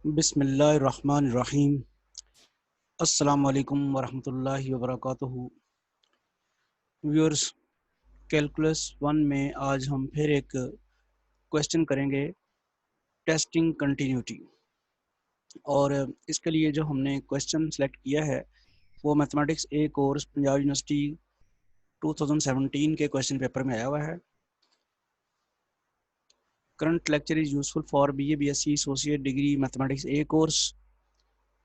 बिस्मिल्लाहिर्रहमानिर्रहीम। अस्सलाम वालेकुम वरहमतुल्लाहि वबरकातुहू। व्यूअर्स, कैलकुलस 1 में आज हम फिर एक क्वेश्चन करेंगे, टेस्टिंग कंटिन्यूटी। और इसके लिए जो हमने क्वेश्चन सेलेक्ट किया है वो मैथमेटिक्स ए कोर्स पंजाब यूनिवर्सिटी 2017 के क्वेश्चन पेपर में आया हुआ है। Current lecture is useful for BA BSc associate degree mathematics A course,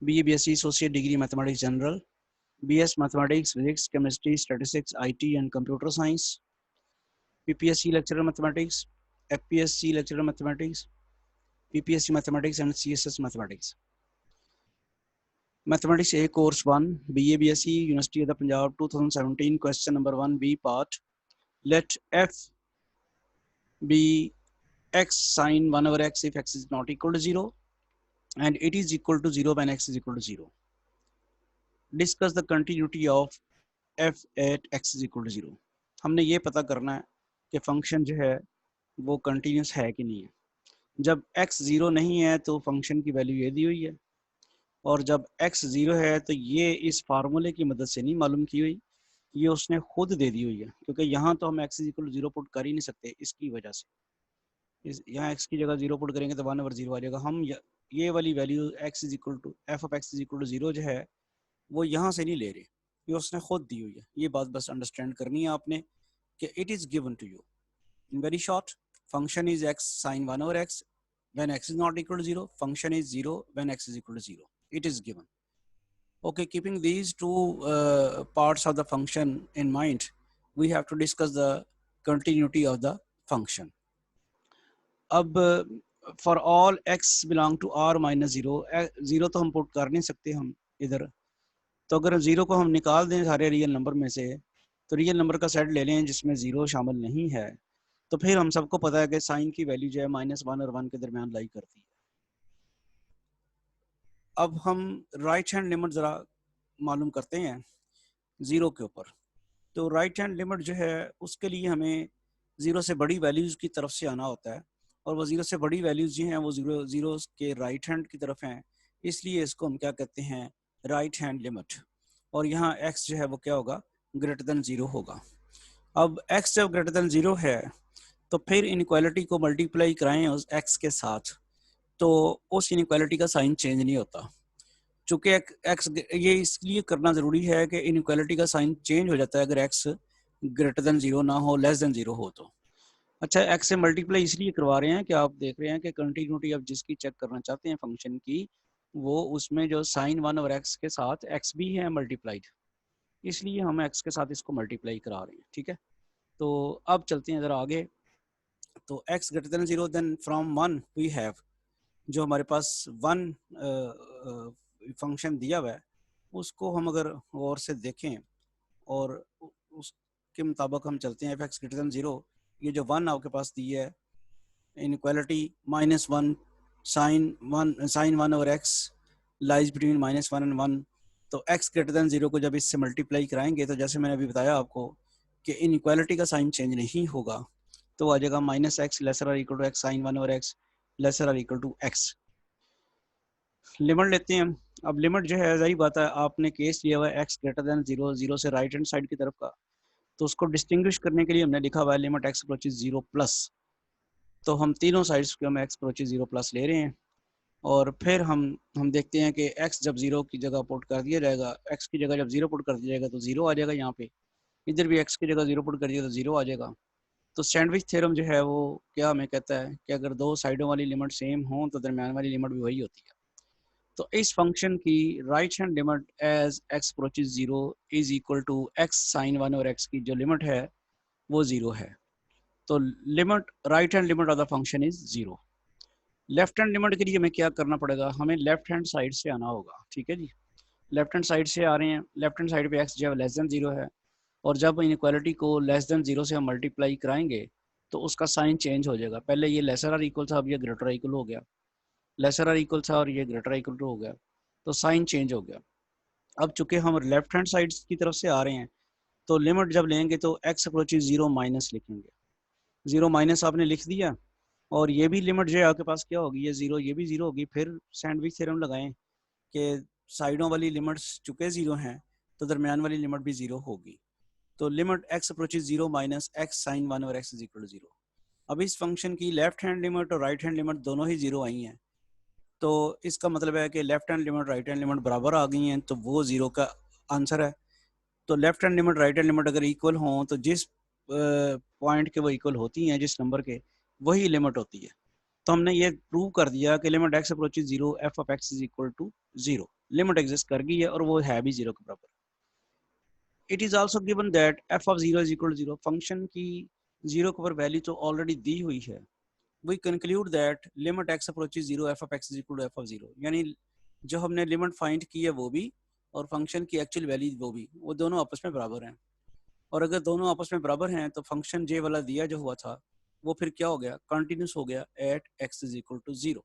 BA BSc associate degree mathematics general, BS Mathematics, Physics, Chemistry, Statistics, IT and Computer Science, PPSC Lecturer Mathematics, FPSC Lecturer Mathematics, PPSC Mathematics and CSS Mathematics. Mathematics A Course 1, BA BSc, University of the Punjab 2017, question number 1B part. Let f be x sin 1 over x if x is not equal to 0 and it is equal to 0 when x is equal to 0. Discuss the continuity of f at x is equal to 0. हमने ये पता करना है कि function जो है वो continuous है कि नहीं है। जब x 0 नहीं है तो फंक्शन की वैल्यू ये दी हुई है, और जब x 0 है तो ये इस फार्मूले की मदद से नहीं मालूम की हुई, ये उसने खुद दे दी हुई है, क्योंकि यहाँ तो हम x इक्वल 0 पुट कर ही नहीं सकते इसकी वजह से। यहाँ x की जगह 0 पुट करेंगे तो 1 ओवर 0 आ जाएगा। हम ये वाली value x is equal to f of x is equal to 0 जो है वो यहाँ से नहीं ले रहे, ये उसने खुद दी हुई है। ये बात बस अंडरस्टैंड करनी है आपने कि it is given to you in very short. Function is x sin 1 over x when x is not equal to 0. Function is 0 when x is equal to 0. It is given. Okay, keeping these two parts of the function in mind, we have to discuss the continuity of the function. अब for all x belong to r minus 0, 0 तो हम put कर नहीं सकते हम इधर, तो अगर 0 को हम निकाल दें सारे रियल नंबर में से, तो रियल नंबर का सेट ले लें जिसमें 0 शामिल नहीं है, तो फिर हम सबको पता है कि साइन की वैल्यू जो है -1 और 1 के दरमियान लाई करती है। अब हम राइट हैंड लिमिट ज़रा मालूम करते हैं 0 के ऊपर। तो राइट हैंड लिमिट जो है उसके लिए हमें 0 से बड़ी वैल्यूज़ की तरफ से आना होता है, और वो 0 से बड़ी वैल्यूज़ जो हैं वो 0 के राइट हैंड की तरफ हैं, इसलिए इसको हम क्या कहते हैं, राइट हैंड लिमिट। और यहाँ x जो है वो क्या होगा, ग्रेटर देन 0 होगा। अब x जब ग्रेटर देन 0 है तो फिर इनइक्वालिटी को मल्टीप्लाई कराएं उस x के साथ, तो उस इनइक्वालिटी का साइन चेंज नहीं होता। चूंकि x ये इसलिए करना ज़रूरी है कि इनइक्वालिटी का साइन चेंज हो जाता है अगर x ग्रेटर देन 0 ना हो, लेस देन 0 हो तो। अच्छा, x से मल्टीप्लाई इसलिए करवा रहे हैं कि आप देख रहे हैं कि कंटिन्यूटी आप जिसकी चेक करना चाहते हैं फंक्शन की, वो उसमें जो साइन 1 और x के साथ x भी है मल्टीप्लाइड, इसलिए हम x के साथ इसको मल्टीप्लाई करा रहे हैं। ठीक है, तो अब चलते हैं ज़रा आगे। तो x greater than 0, then from 1 we have, जो हमारे पास 1 फंक्शन दिया हुआ है उसको हम अगर गौर से देखें और उसके मुताबिक हम चलते हैं, f(x) ग्रेटर देन 0, ये जो 1 आपके पास दी है inequality -1 sin 1 over x lies between -1 and 1, तो x ग्रेटर देन 0 को जब इससे मल्टीप्लाई कराएंगे तो जैसे मैंने अभी बताया आपको कि इनइक्वालिटी का साइन चेंज नहीं होगा, तो आ जाएगा -x लेसर और equal to x sin 1 over x lesser और इक्वल टू x। लिमिट लेते हैं। अब लिमिट जो है, सही बात है, आपने केस लिया हुआ है x ग्रेटर देन 0, 0 से राइट हैंड साइड की तरफ का, तो उसको डिस्टिंग्विश करने के लिए हमने लिखा हुआ है लिमिट x अप्रोचेस 0 प्लस। तो हम तीनों साइड्स के हम x अप्रोचेस 0 प्लस ले रहे हैं, और फिर हम देखते हैं कि x जब 0 की जगह पुट कर दिया जाएगा, x की जगह जब 0 पुट कर दिया जाएगा तो 0 आ जाएगा। यहाँ पे इधर भी x की जगह 0 पुट कर दिया तो 0 आ जाएगा। तो सैंडविच थ्योरम जो है वो क्या हमें कहता है कि अगर दो साइडों वाली लिमिट सेम हो तो दरम्यान वाली लिमिट भी वही होती है। तो इस फंक्शन की right hand limit as x approaches 0 is equal to x sin 1 और x की जो लिमिट है वो 0 है। तो limit right hand limit of the function is 0। Left hand limit के लिए हमें क्या करना पड़ेगा, हमें लेफ्ट हैंड साइड से आना होगा। ठीक है जी, लेफ्ट हैंड साइड से आ रहे हैं। लेफ्ट हैंड साइड पे x जो है लेस देन 0 है, और जब इनइक्वालिटी को लेस देन 0 से हम मल्टीप्लाई कराएंगे तो उसका साइन चेंज हो जाएगा। पहले ये लेसर और इक्वल था, अब ये ग्रेटर इक्वल हो गया, लेसर और इक्वल था और ये ग्रेटर इक्वल हो गया, तो साइन चेंज हो गया। अब चूंकि हम लेफ्ट हैंड साइड की तरफ से आ रहे हैं तो लिमिट जब लेंगे तो x अप्रोचेस 0 माइनस लिखेंगे। 0 माइनस आपने लिख दिया, और ये भी लिमिट जो है आपके पास क्या होगी, ये जीरो, ये भी जीरो होगी। फिर सैंडविच थ्योरम लगाएं कि साइडों वाली लिमिट्स चूंकि जीरो हैं तो दरमियान वाली लिमिट भी जीरो होगी। तो limit x approaches zero minus x sine one और x is equal to zero. अब इस फंक्शन की लेफ्ट हैंड लिमिट और राइट हैंड लिमिट दोनों ही जीरो आई हैं, तो इसका मतलब है कि left hand limit right hand limit बराबर आ गई हैं, तो वो जीरो का आंसर है। तो left hand limit right hand limit अगर इक्वल हों तो जिस पॉइंट के वो इक्वल होती हैं, जिस नंबर के, वही लिमिट होती है। तो हमने ये प्रूव कर दिया कि limit x approaches zero f of x is equal to zero, limit exist कर गई है और वो है भी जीरो के बराबर। It is also given that f of zero is equal to zero, function की जीरो के ऊपर वैल्यू तो ऑलरेडी दी हुई है। We conclude that limit x approaches zero f of x is equal to f of zero, यानी जो हमने लिमिट फाइंड की है वो भी और फंक्शन की एक्चुअल वैल्यू वो भी, वो दोनों आपस में बराबर हैं। और अगर दोनों आपस में बराबर हैं तो फंक्शन j वाला दिया जो हुआ था वो फिर क्या हो गया, कंटिन्यूस हो गया at x is equal to zero.